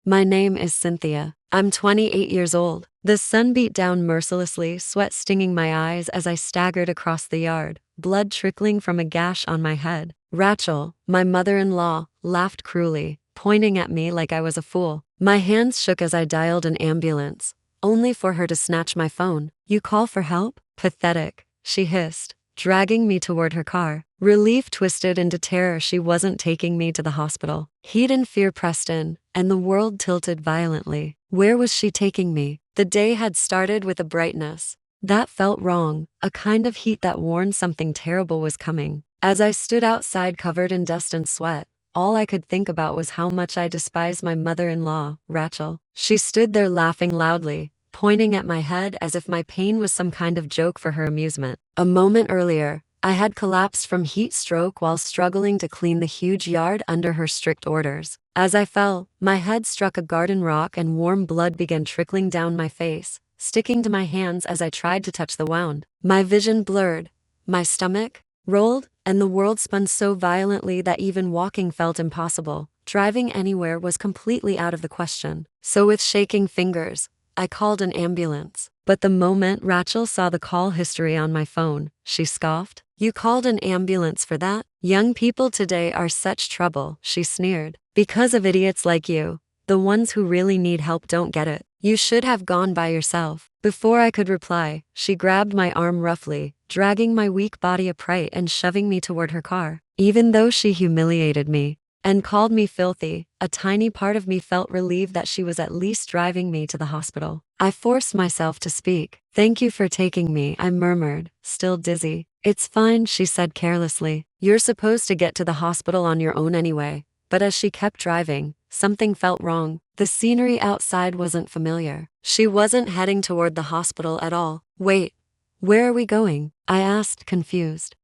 my name is Cynthia. I'm 28 years old. The sun beat down mercilessly, sweat stinging my eyes as I staggered across the yard, blood trickling from a gash on my head. Ratchel, my mother-in-law, laughed cruelly, pointing at me like I was a fool. My hands shook as I dialed an ambulance, only for her to snatch my phone. "You call for help? Pathetic," she hissed, dragging me toward her car. Relief twisted into terror. She wasn't taking me to the hospital. Heat and fear pressed in, and the world tilted violently. Where was she taking me? The day had started with a brightness that felt wrong, a kind of heat that warned something terrible was coming. As I stood outside covered in dust and sweat, all I could think about was how much I despised my mother-in-law, Ratchel. She stood there laughing loudly, pointing at my head as if my pain was some kind of joke for her amusement. A moment earlier, I had collapsed from heat stroke while struggling to clean the huge yard under her strict orders. As I fell, my head struck a garden rock and warm blood began trickling down my face, sticking to my hands as I tried to touch the wound. My vision blurred, my stomach rolled, and the world spun so violently that even walking felt impossible. Driving anywhere was completely out of the question. So with shaking fingers, I called an ambulance. But the moment Ratchel saw the call history on my phone, she scoffed. "You called an ambulance for that? Young people today are such trouble," she sneered. "Because of idiots like you. The ones who really need help don't get it. You should have gone by yourself." Before I could reply, she grabbed my arm roughly, dragging my weak body upright and shoving me toward her car. Even though she humiliated me and called me filthy, a tiny part of me felt relieved that she was at least driving me to the hospital. I forced myself to speak. "Thank you for taking me," I murmured, still dizzy. "It's fine," she said carelessly. "You're supposed to get to the hospital on your own anyway." But as she kept driving, something felt wrong. The scenery outside wasn't familiar. She wasn't heading toward the hospital at all. "Wait, where are we going?" I asked, confused.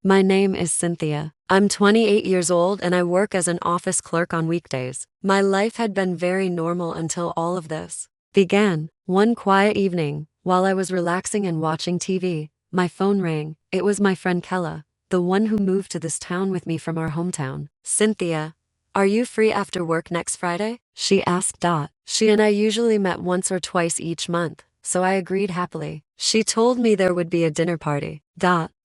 My name is Cynthia. I'm 28 years old and I work as an office clerk on weekdays. My life had been very normal until all of this began. One quiet evening, while I was relaxing and watching TV, my phone rang. It was my friend Kella, the one who moved to this town with me from our hometown. "Cynthia, are you free after work next Friday?" she asked. She and I usually met once or twice each month, so I agreed happily. She told me there would be a dinner party.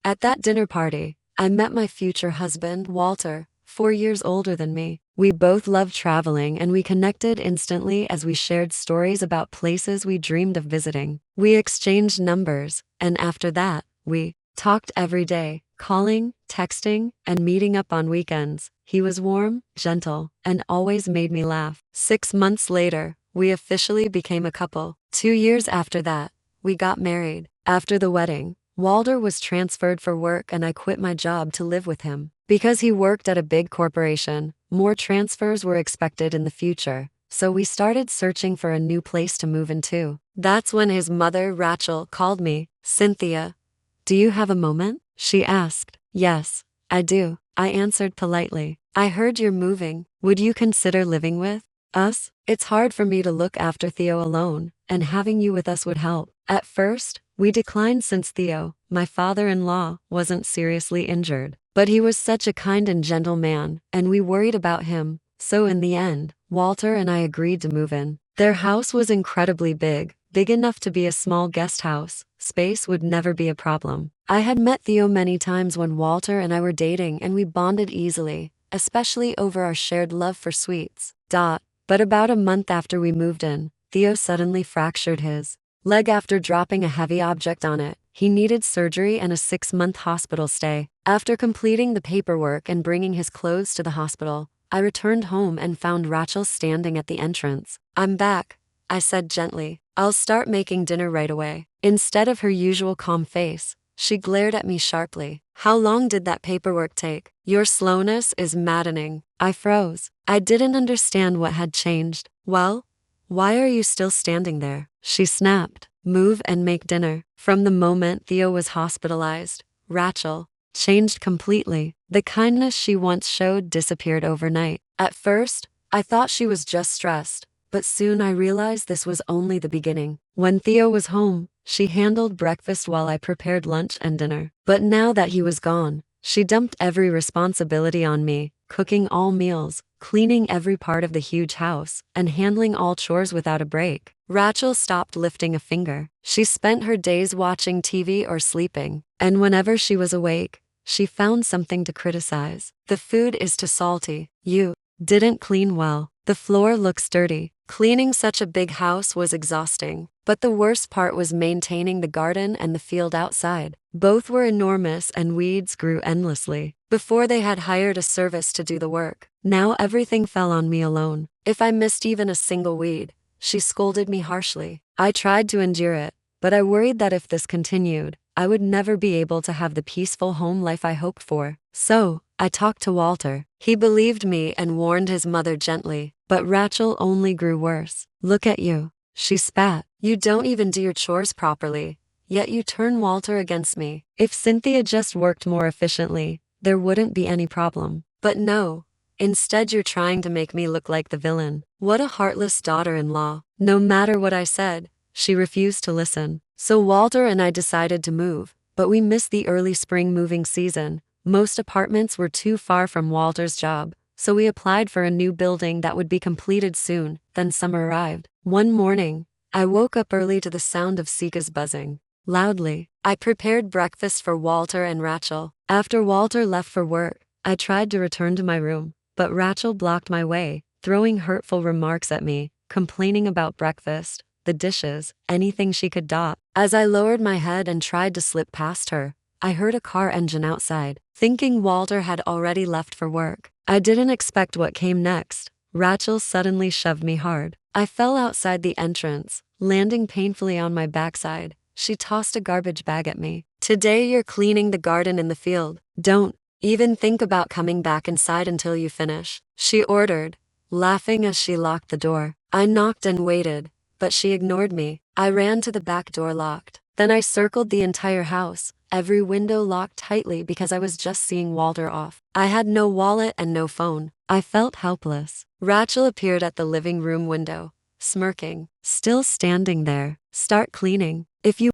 At that dinner party, I met my future husband, Walter, 4 years older than me. We both loved traveling and we connected instantly as we shared stories about places we dreamed of visiting. We exchanged numbers, and after that, we talked every day, calling, texting, and meeting up on weekends. He was warm, gentle, and always made me laugh. 6 months later, we officially became a couple. 2 years after that, we got married. After the wedding, Walter was transferred for work and I quit my job to live with him. Because he worked at a big corporation, more transfers were expected in the future, so we started searching for a new place to move into. That's when his mother, Ratchel, called me. "Cynthia, do you have a moment?" she asked. "Yes, I do," I answered politely. "I heard you're moving. Would you consider living with us? It's hard for me to look after Theo alone, and having you with us would help." At first, we declined since Theo, my father-in-law, wasn't seriously injured. But he was such a kind and gentle man, and we worried about him, so in the end, Walter and I agreed to move in. Their house was incredibly big enough to be a small guest house. Space would never be a problem. I had met Theo many times when Walter and I were dating and we bonded easily, especially over our shared love for sweets. But about a month after we moved in, Theo suddenly fractured his leg after dropping a heavy object on it. He needed surgery and a 6-month hospital stay. After completing the paperwork and bringing his clothes to the hospital, I returned home and found Ratchel standing at the entrance. "I'm back," I said gently. "I'll start making dinner right away." Instead of her usual calm face, she glared at me sharply. "How long did that paperwork take? Your slowness is maddening." I froze. I didn't understand what had changed. "Well, why are you still standing there?" she snapped. "Move and make dinner." From the moment Theo was hospitalized, Ratchel changed completely. The kindness she once showed disappeared overnight. At first, I thought she was just stressed, but soon I realized this was only the beginning. When Theo was home, she handled breakfast while I prepared lunch and dinner. But now that he was gone, she dumped every responsibility on me, cooking all meals, cleaning every part of the huge house, and handling all chores without a break. Ratchel stopped lifting a finger. She spent her days watching TV or sleeping, and whenever she was awake, she found something to criticize. The food is too salty. You didn't clean well. The floor looks dirty. Cleaning such a big house was exhausting, but the worst part was maintaining the garden and the field outside. Both were enormous and weeds grew endlessly. Before they had hired a service to do the work. Now everything fell on me alone. If I missed even a single weed, she scolded me harshly. I tried to endure it, but I worried that if this continued, I would never be able to have the peaceful home life I hoped for. So, I talked to Walter. He believed me and warned his mother gently, but Ratchel only grew worse. Look at you, she spat. You don't even do your chores properly, yet you turn Walter against me. If Cynthia just worked more efficiently, there wouldn't be any problem. But no, instead you're trying to make me look like the villain. What a heartless daughter-in-law. No matter what I said, she refused to listen. So Walter and I decided to move, but we missed the early spring moving season. Most apartments were too far from Walter's job, so we applied for a new building that would be completed soon. Then summer arrived. One morning, I woke up early to the sound of cicadas buzzing loudly. I prepared breakfast for Walter and Ratchel. After Walter left for work, I tried to return to my room, but Ratchel blocked my way, throwing hurtful remarks at me, complaining about breakfast, the dishes, anything she could dot. As I lowered my head and tried to slip past her, I heard a car engine outside. Thinking Walter had already left for work, I didn't expect what came next. Ratchel suddenly shoved me hard. I fell outside the entrance, landing painfully on my backside. She tossed a garbage bag at me. Today you're cleaning the garden in the field. Don't even think about coming back inside until you finish, she ordered, laughing as she locked the door. I knocked and waited, but she ignored me. I ran to the back door locked. Then I circled the entire house, every window locked tightly because I was just seeing Walter off. I had no wallet and no phone. I felt helpless. Ratchel appeared at the living room window, smirking. Still standing there. Start cleaning. If you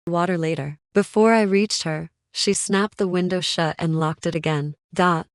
water later. Before I reached her, she snapped the window shut and locked it again.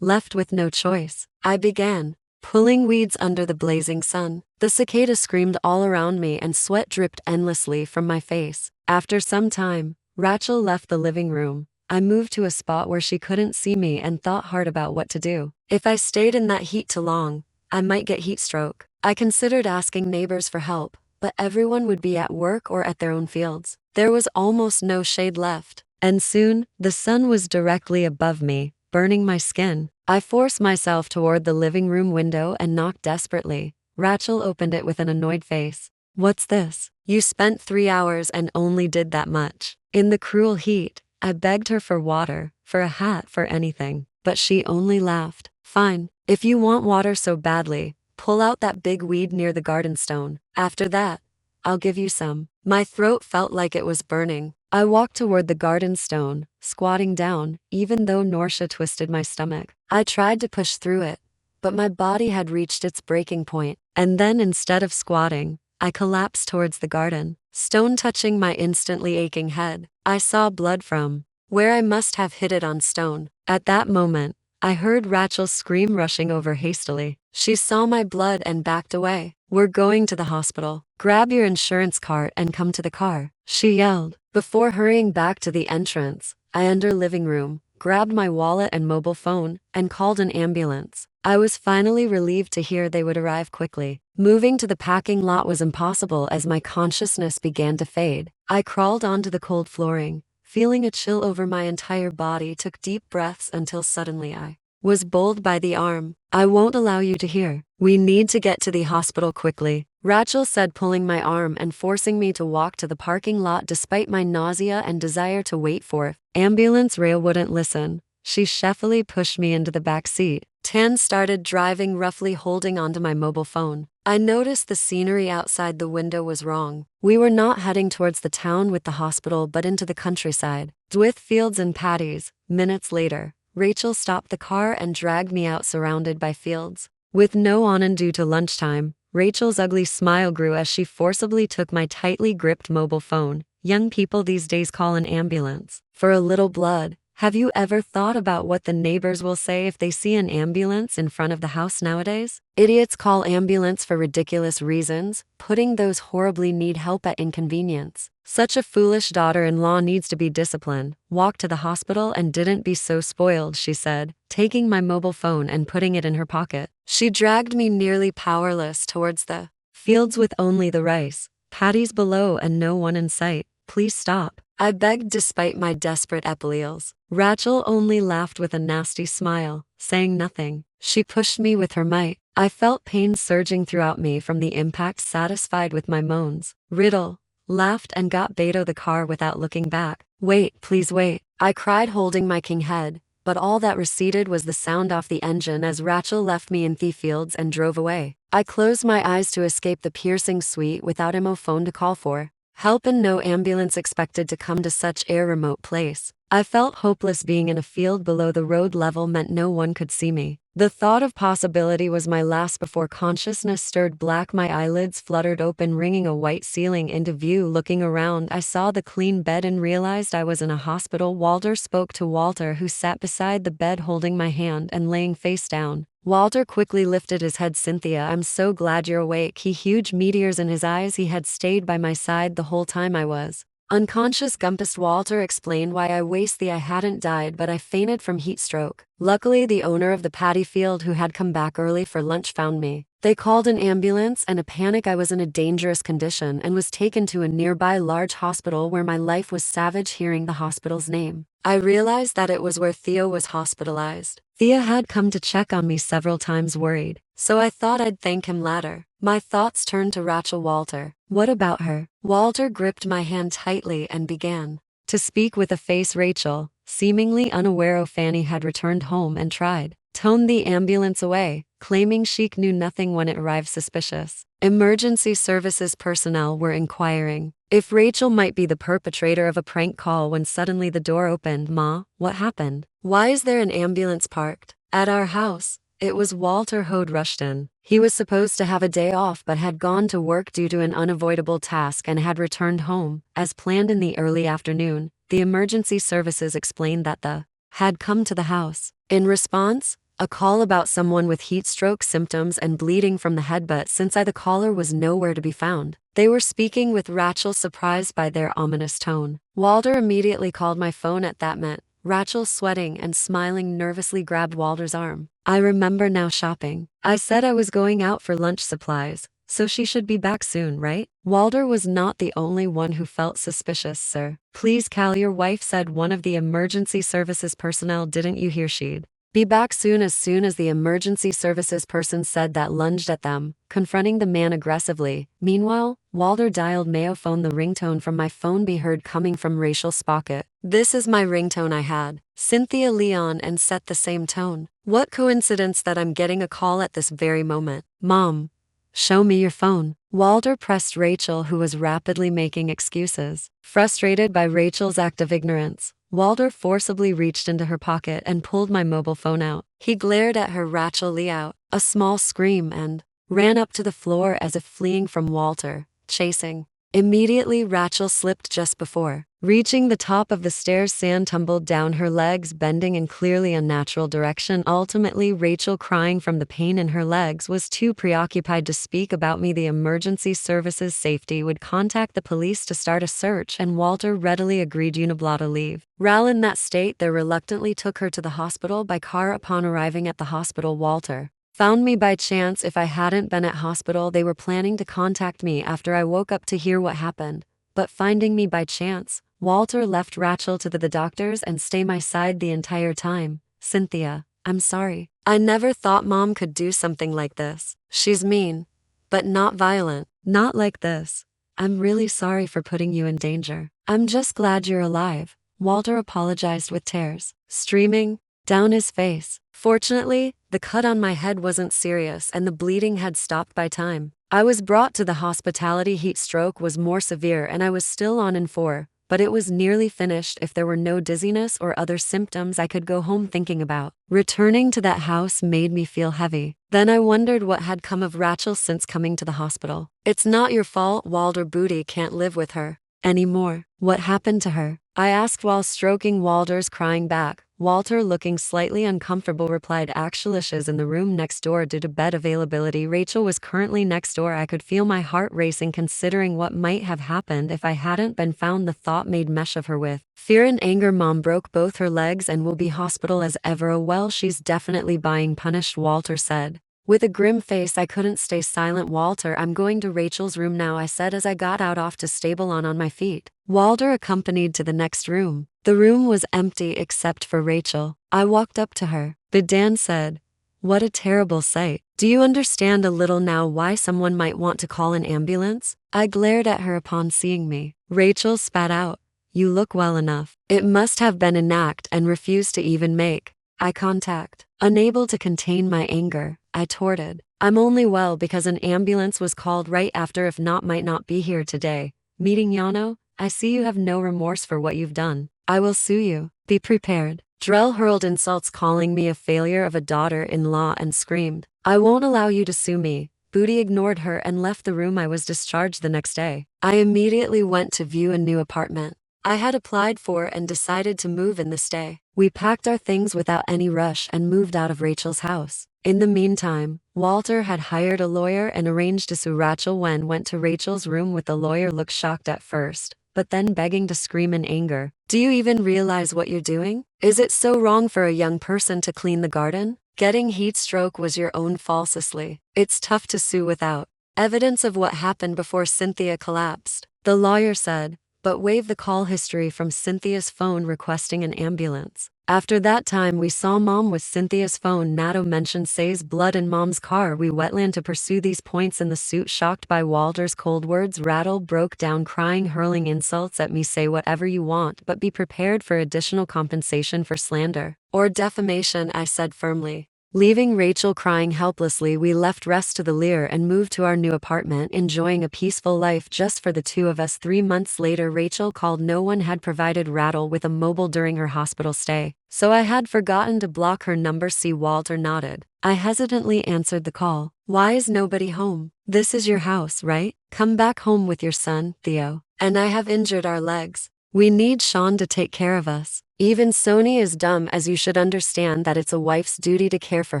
Left with no choice, I began pulling weeds under the blazing sun. The cicada screamed all around me and sweat dripped endlessly from my face. After some time, Ratchel left the living room. I moved to a spot where she couldn't see me and thought hard about what to do. If I stayed in that heat too long, I might get heat stroke. I considered asking neighbors for help, but everyone would be at work or at their own fields. There was almost no shade left, and soon, the sun was directly above me, burning my skin. I forced myself toward the living room window and knocked desperately. Ratchel opened it with an annoyed face. What's this? You spent 3 hours and only did that much. In the cruel heat, I begged her for water, for a hat, for anything, but she only laughed. Fine, if you want water so badly, pull out that big weed near the garden stone. After that, I'll give you some. My throat felt like it was burning. I walked toward the garden stone, squatting down, even though nausea twisted my stomach. I tried to push through it, but my body had reached its breaking point. And then instead of squatting, I collapsed towards the garden stone touching my instantly aching head. I saw blood from where I must have hit it on stone. At that moment, I heard Ratchel scream rushing over hastily. She saw my blood and backed away. We're going to the hospital. Grab your insurance card and come to the car, she yelled. Before hurrying back to the entrance, I entered living room, grabbed my wallet and mobile phone, and called an ambulance. I was finally relieved to hear they would arrive quickly. Moving to the parking lot was impossible as my consciousness began to fade. I crawled onto the cold flooring, feeling a chill over my entire body, took deep breaths until suddenly I was bowled by the arm. I won't allow you to hear. We need to get to the hospital quickly, Ratchel said, pulling my arm and forcing me to walk to the parking lot despite my nausea and desire to wait for ambulance. Rail wouldn't listen. She chefily pushed me into the back seat. Tan started driving, roughly holding onto my mobile phone. I noticed the scenery outside the window was wrong. We were not heading towards the town with the hospital but into the countryside, with fields and paddies. Minutes later, Rachel stopped the car and dragged me out surrounded by fields. With no on due to lunchtime, Rachel's ugly smile grew as she forcibly took my tightly gripped mobile phone. Young people these days call an ambulance for a little blood. Have you ever thought about what the neighbors will say if they see an ambulance in front of the house nowadays? Idiots call ambulance for ridiculous reasons, putting those horribly need help at inconvenience. Such a foolish daughter-in-law needs to be disciplined. Walk to the hospital and didn't be so spoiled, she said, taking my mobile phone and putting it in her pocket. She dragged me nearly powerless towards the fields with only the rice paddies below and no one in sight. Please stop, I begged despite my desperate epaulettes. Ratchel only laughed with a nasty smile, saying nothing. She pushed me with her might. I felt pain surging throughout me from the impact, satisfied with my moans. Riddle laughed and got Beto the car without looking back. Wait, please wait, I cried, holding my king head, but all that receded was the sound off the engine as Ratchel left me in the fields and drove away. I closed my eyes to escape the piercing suite without a phone to call for help and no ambulance expected to come to such a remote place. I felt hopeless. Being in a field below the road level meant no one could see me. The thought of possibility was my last before consciousness stirred black. My eyelids fluttered open, ringing a white ceiling into view. Looking around, I saw the clean bed and realized I was in a hospital. Walter spoke to Walter, who sat beside the bed holding my hand and laying face down. Walter quickly lifted his head. Cynthia, I'm so glad you're awake. He huge meteors in his eyes. He had stayed by my side the whole time I was unconscious. Gumpus. Walter explained why I hadn't died, but I fainted from heat stroke. Luckily, the owner of the paddy field, who had come back early for lunch, found me. They called an ambulance and a panic. I was in a dangerous condition and was taken to a nearby large hospital where my life was savage. Hearing the hospital's name, I realized that it was where Theo was hospitalized. Thea had come to check on me several times, worried, so I thought I'd thank him later. My thoughts turned to Ratchel. Walter, what about her? Walter gripped my hand tightly and began to speak with a face. Rachel, seemingly unaware of Fanny, had returned home and tried toned the ambulance away, claiming she knew nothing when it arrived. Suspicious emergency services personnel were inquiring if Rachel might be the perpetrator of a prank call when suddenly the door opened. Ma, what happened? Why is there an ambulance parked at our house? It was Walter Hode rushed in. He was supposed to have a day off but had gone to work due to an unavoidable task and had returned home, as planned, in the early afternoon. The emergency services explained that the had come to the house. In response, a call about someone with heat stroke symptoms and bleeding from the head, but since the caller was nowhere to be found, they were speaking with Ratchel. Surprised by their ominous tone, Walter immediately called my phone. At that meant Ratchel, sweating and smiling nervously, grabbed Walter's arm. I remember now, shopping. I said I was going out for lunch supplies, so she should be back soon, right? Walter was not the only one who felt suspicious. Sir, please call your wife, said one of the emergency services personnel. Didn't you hear she'd be back soon? As soon as the emergency services person said that, lunged at them, confronting the man aggressively. Meanwhile, Walter dialed Mayo phone. The ringtone from my phone be heard coming from Rachel's pocket. This is my ringtone, I had Cynthia Leon, and set the same tone. What coincidence that I'm getting a call at this very moment. Mom, show me your phone. Walter pressed Ratchel, who was rapidly making excuses. Frustrated by Rachel's act of ignorance, Walter forcibly reached into her pocket and pulled my mobile phone out. He glared at her. Ratchel let out a small scream and ran up to the floor as if fleeing from Walter, chasing. Immediately, Ratchel slipped just before reaching the top of the stairs. Sand tumbled down her legs, bending in clearly unnatural direction. Ultimately, Rachel, crying from the pain in her legs, was too preoccupied to speak about me. The emergency services safety would contact the police to start a search, and Walter readily agreed. Uniblata leave. Ral in that state, they reluctantly took her to the hospital by car. Upon arriving at the hospital, Walter found me by chance. If I hadn't been at hospital, they were planning to contact me after I woke up to hear what happened. But finding me by chance, Walter left Ratchel to the doctors and stay my side the entire time. Cynthia, I'm sorry. I never thought Mom could do something like this. She's mean, but not violent. Not like this. I'm really sorry for putting you in danger. I'm just glad you're alive. Walter apologized with tears streaming down his face. Fortunately, the cut on my head wasn't serious and the bleeding had stopped by time I was brought to the hospitality. Heat stroke was more severe and I was still on N4, but it was nearly finished. If there were no dizziness or other symptoms, I could go home. Thinking about returning to that house made me feel heavy. Then I wondered what had come of Ratchel since coming to the hospital. It's not your fault. Walter Booty can't live with her anymore. What happened to her? I asked while stroking Walter's crying back. Walter, looking slightly uncomfortable, replied, "Actually, she's in the room next door due to bed availability." Ratchel was currently next door. I could feel my heart racing considering what might have happened if I hadn't been found. The thought made mesh of her with fear and anger. "Mom broke both her legs and will be hospital as ever." "Oh well, she's definitely being punished," Walter said. With a grim face, I couldn't stay silent. "Walter, I'm going to Rachel's room now," I said as I got out off to stable on my feet. Walter accompanied to the next room. The room was empty except for Ratchel. I walked up to her. But Dan said, "What a terrible sight. Do you understand a little now why someone might want to call an ambulance?" I glared at her upon seeing me. Ratchel spat out, "You look well enough." It must have been an act, and refused to even make eye contact. Unable to contain my anger, I torted, "I'm only well because an ambulance was called right after. If not, might not be here today." Meeting Yano, "I see you have no remorse for what you've done. I will sue you. Be prepared." Drell hurled insults, calling me a failure of a daughter-in-law, and screamed, "I won't allow you to sue me." Booty ignored her and left the room. I was discharged the next day. I immediately went to view a new apartment I had applied for and decided to move in this day. We packed our things without any rush and moved out of Rachel's house. In the meantime, Walter had hired a lawyer and arranged to sue Ratchel. When went to Rachel's room with the lawyer, looked shocked at first, but then begging to scream in anger. "Do you even realize what you're doing? Is it so wrong for a young person to clean the garden? Getting heat stroke was your own falsely. It's tough to sue without evidence of what happened before Cynthia collapsed," the lawyer said, but waived the call history from Cynthia's phone requesting an ambulance. After that time, we saw Mom with Cynthia's phone. Nato mentioned Say's blood in Mom's car. We wetland to pursue these points in the suit. Shocked by Walter's cold words, Ratchel broke down crying, hurling insults at me. "Say whatever you want, but be prepared for additional compensation for slander or defamation," I said firmly. Leaving Ratchel crying helplessly, we left rest to the Lear and moved to our new apartment, enjoying a peaceful life just for the two of us. 3 months later, Ratchel called. No one had provided Ratchel with a mobile during her hospital stay, so I had forgotten to block her number. See, Walter nodded. I hesitantly answered the call. "Why is nobody home? This is your house, right? Come back home with your son, Theo. And I have injured our legs. We need Sean to take care of us. Even Sony is dumb, as you should understand that it's a wife's duty to care for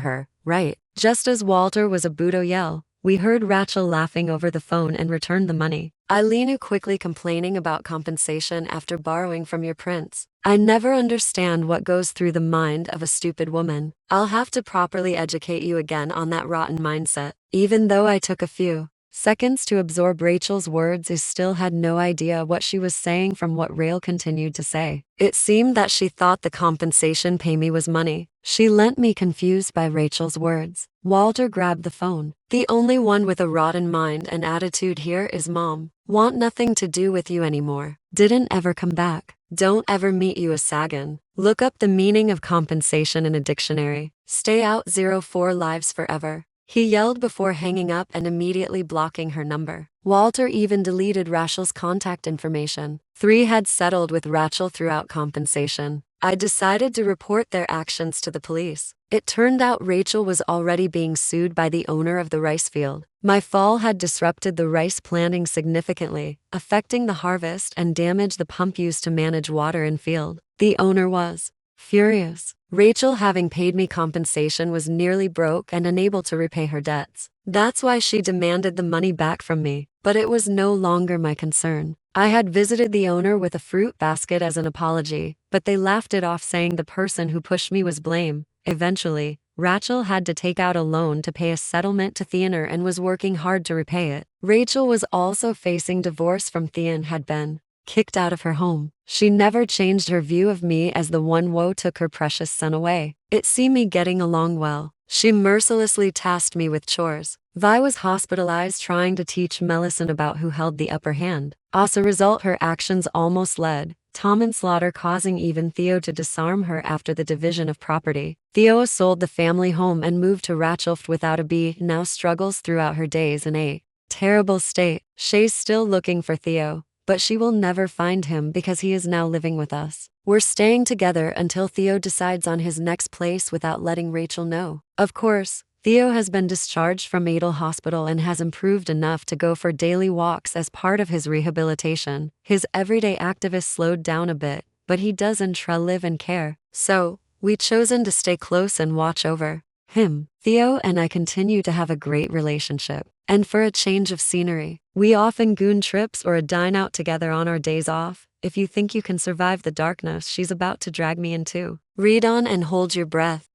her, right?" Just as Walter was about to yell, we heard Ratchel laughing over the phone and returned the money. Eileen quickly complaining about compensation after borrowing from your prince. "I never understand what goes through the mind of a stupid woman. I'll have to properly educate you again on that rotten mindset." Even though I took a few seconds to absorb Rachel's words, I still had no idea what she was saying from what Rail continued to say. It seemed that she thought the compensation pay me was money. She lent me, confused by Rachel's words. Walter grabbed the phone. "The only one with a rotten mind and attitude here is Mom. Want nothing to do with you anymore. Didn't ever come back. Don't ever meet you a Sagan. Look up the meaning of compensation in a dictionary. Stay out. 04 lives forever," he yelled before hanging up and immediately blocking her number. Walter even deleted Ratchel's contact information. 3 had settled with Ratchel throughout compensation. I decided to report their actions to the police. It turned out Ratchel was already being sued by the owner of the rice field. My fall had disrupted the rice planting significantly, affecting the harvest and damaged the pump used to manage water in field. The owner was furious. Ratchel, having paid me compensation, was nearly broke and unable to repay her debts. That's why she demanded the money back from me, but it was no longer my concern. I had visited the owner with a fruit basket as an apology, but they laughed it off, saying the person who pushed me was blame. Eventually, Ratchel had to take out a loan to pay a settlement to Theaner and was working hard to repay it. Rachel was also facing divorce from Thean, had been kicked out of her home. She never changed her view of me as the one woe took her precious son away. It see me getting along well. She mercilessly tasked me with chores. Vi was hospitalized trying to teach Melisande about who held the upper hand. As a result, her actions almost led Tom and slaughter, causing even Theo to disarm her after the division of property. Theo sold the family home and moved to Ratchel without a B. Now struggles throughout her days in a terrible state. Shay's still looking for Theo, but she will never find him because he is now living with us. We're staying together until Theo decides on his next place without letting Ratchel know. Of course, Theo has been discharged from Adel Hospital and has improved enough to go for daily walks as part of his rehabilitation. His everyday activist slowed down a bit, but he does live and care. So, we chosen to stay close and watch over him. Theo and I continue to have a great relationship. And for a change of scenery, we often goon trips or dine out together on our days off. If you think you can survive the darkness she's about to drag me into, read on and hold your breath.